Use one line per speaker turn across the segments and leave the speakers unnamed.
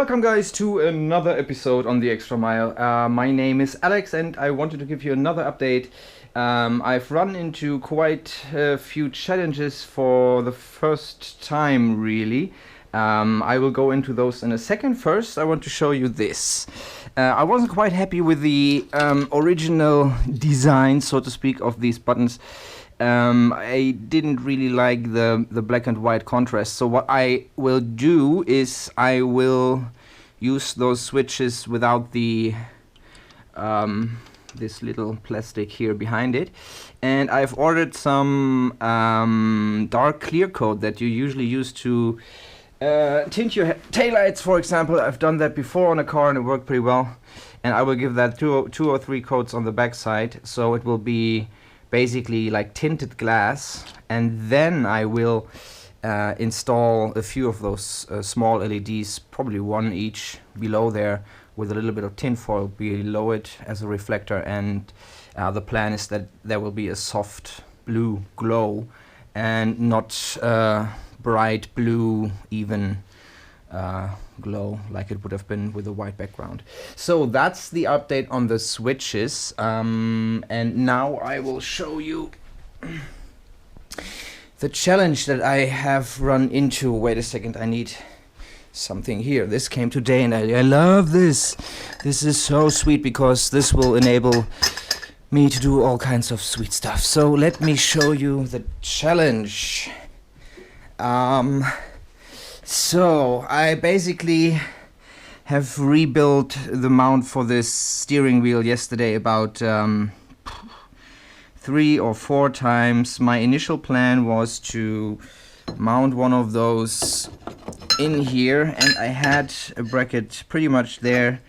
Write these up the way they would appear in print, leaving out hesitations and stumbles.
Welcome guys to another episode on the Extra Mile. My name is Alex and I wanted to give you another update. I've run into quite a few challenges for the first time really. I will go into those in a second. First I want to show you this. I wasn't quite happy with the original design, so to speak, of these buttons. I didn't really like the black and white contrast, so what I will do is I will use those switches without the this little plastic here behind it, and I've ordered some dark clear coat that you usually use to tint your taillights, for example. I've done that before on a car and it worked pretty well, and I will give that two or three coats on the back side, so it will be basically like tinted glass, and then I will install a few of those small LEDs, probably one each below there, with a little bit of tin foil below it as a reflector, and the plan is that there will be a soft blue glow and not bright blue even glow like it would have been with a white background. So that's the update on the switches, and now I will show you the challenge that I have run into. Wait a second, I need something here. This came today and I love this. This is so sweet because this will enable me to do all kinds of sweet stuff. So let me show you the challenge. So I basically have rebuilt the mount for this steering wheel yesterday about 3 or 4 times. My initial plan was to mount one of those in here, and I had a bracket pretty much there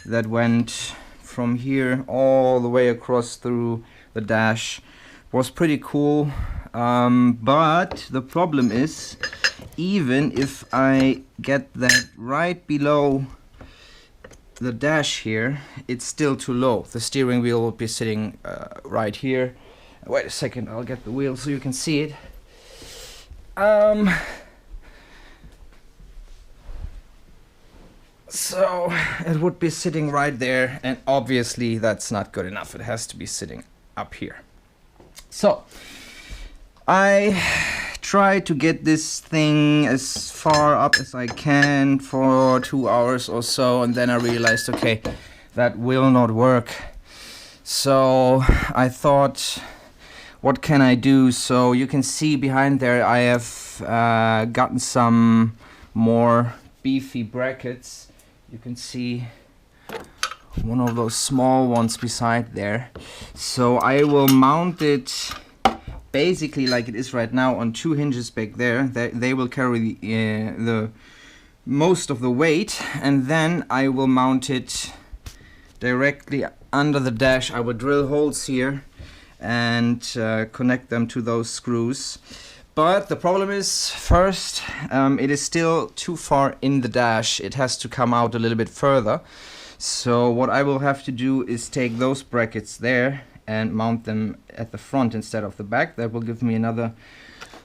that went from here all the way across through the dash. Was pretty cool, but the problem is, even if I get that right below the dash here, it's still too low. The steering wheel will be sitting right here. Wait a second, I'll get the wheel so you can see it. So it would be sitting right there, and obviously that's not good enough. It has to be sitting up here. So I try to get this thing as far up as I can for 2 hours or so, and then I realized, okay, that will not work. So I thought, what can I do? So you can see behind there I have gotten some more beefy brackets. You can see one of those small ones beside there. So I will mount it basically like it is right now on 2 hinges back there. They will carry the most of the weight, and then I will mount it directly under the dash. I will drill holes here and connect them to those screws. But the problem is, first, it is still too far in the dash. It has to come out a little bit further. So what I will have to do is take those brackets there and mount them at the front instead of the back. That will give me another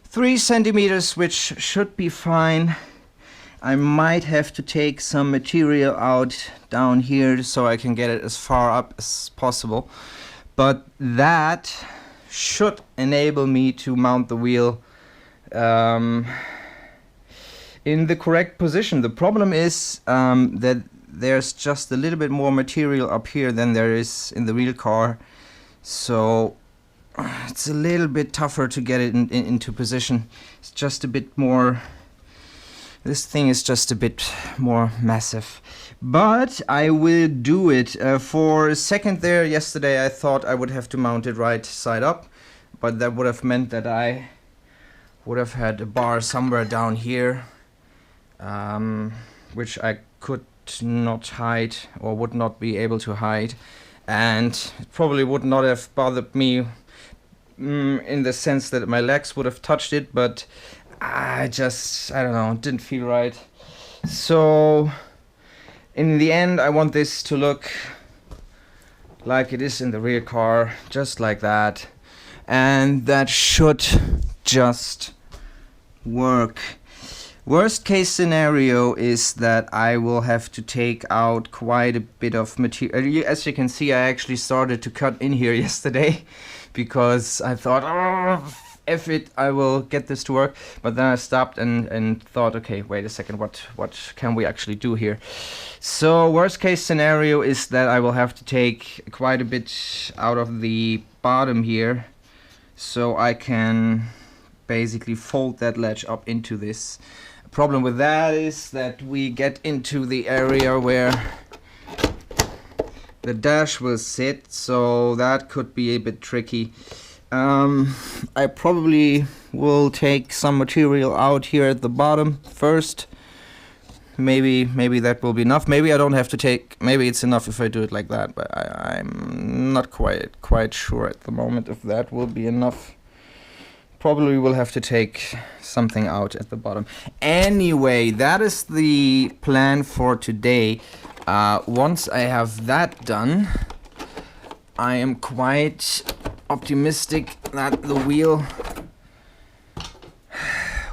3 centimeters, which should be fine. I might have to take some material out down here so I can get it as far up as possible. But that should enable me to mount the wheel in the correct position. The problem is that there's just a little bit more material up here than there is in the real car, so it's a little bit tougher to get it into position. It's just a bit more, this thing is just a bit more massive, but I will do it. For a second there yesterday I thought I would have to mount it right side up, but that would have meant that I would have had a bar somewhere down here, which I could not hide, or would not be able to hide, and it probably would not have bothered me in the sense that my legs would have touched it, but I don't know, it didn't feel right. So in the end I want this to look like it is in the rear car, just like that, and that should just work. Worst case scenario is that I will have to take out quite a bit of material. As you can see, I actually started to cut in here yesterday because I thought, oh, F it, I will get this to work. But then I stopped and thought, okay, wait a second, what can we actually do here? So worst case scenario is that I will have to take quite a bit out of the bottom here, so I can basically fold that ledge up into this. Problem with that is that we get into the area where the dash will sit, so that could be a bit tricky. I probably will take some material out here at the bottom first. Maybe that will be enough. Maybe I don't have to take, maybe it's enough if I do it like that, but I'm not quite sure at the moment if that will be enough. Probably will have to take something out at the bottom. Anyway, that is the plan for today. Once I have that done, I am quite optimistic that the wheel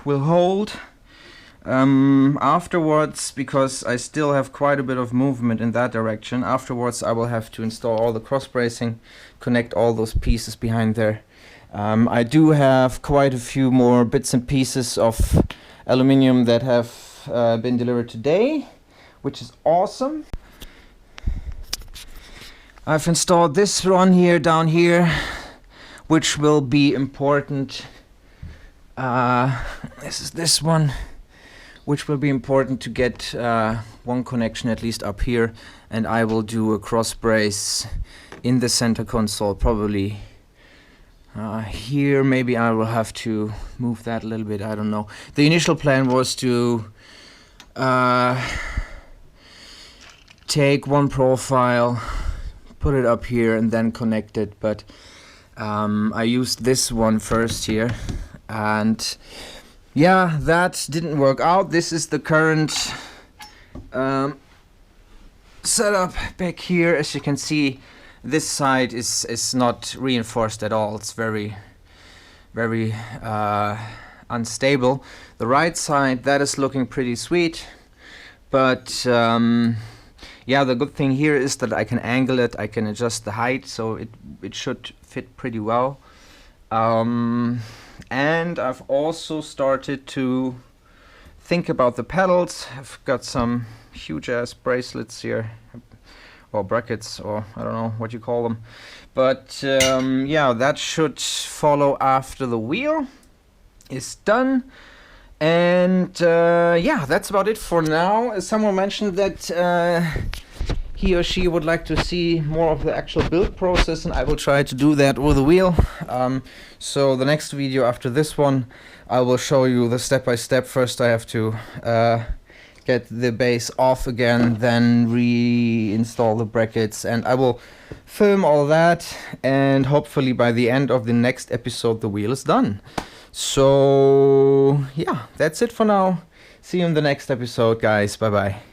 will hold. Afterwards, because I still have quite a bit of movement in that direction, afterwards I will have to install all the cross bracing, connect all those pieces behind there. I do have quite a few more bits and pieces of aluminium that have been delivered today, which is awesome. I've installed this one here down here, which will be important. This is this one, which will be important to get one connection at least up here, and I will do a cross brace in the center console, probably here. Maybe I will have to move that a little bit, I don't know. The initial plan was to take one profile, put it up here and then connect it, but I used this one first here, and yeah, that didn't work out. This is the current setup back here. As you can see, this side is not reinforced at all. It's very unstable. The right side, that is looking pretty sweet, but yeah, the good thing here is that I can angle it, I can adjust the height, so it should fit pretty well. And I've also started to think about the pedals. I've got some huge ass bracelets here, or brackets, or I don't know what you call them. But yeah, that should follow after the wheel is done. And yeah, that's about it for now. Someone mentioned that he or she would like to see more of the actual build process, and I will try to do that with the wheel. So the next video after this one, I will show you the step-by-step. First I have to get the base off again, then reinstall the brackets, and I will film all that, and hopefully by the end of the next episode the wheel is done. So yeah, that's it for now. See you in the next episode, guys. Bye bye.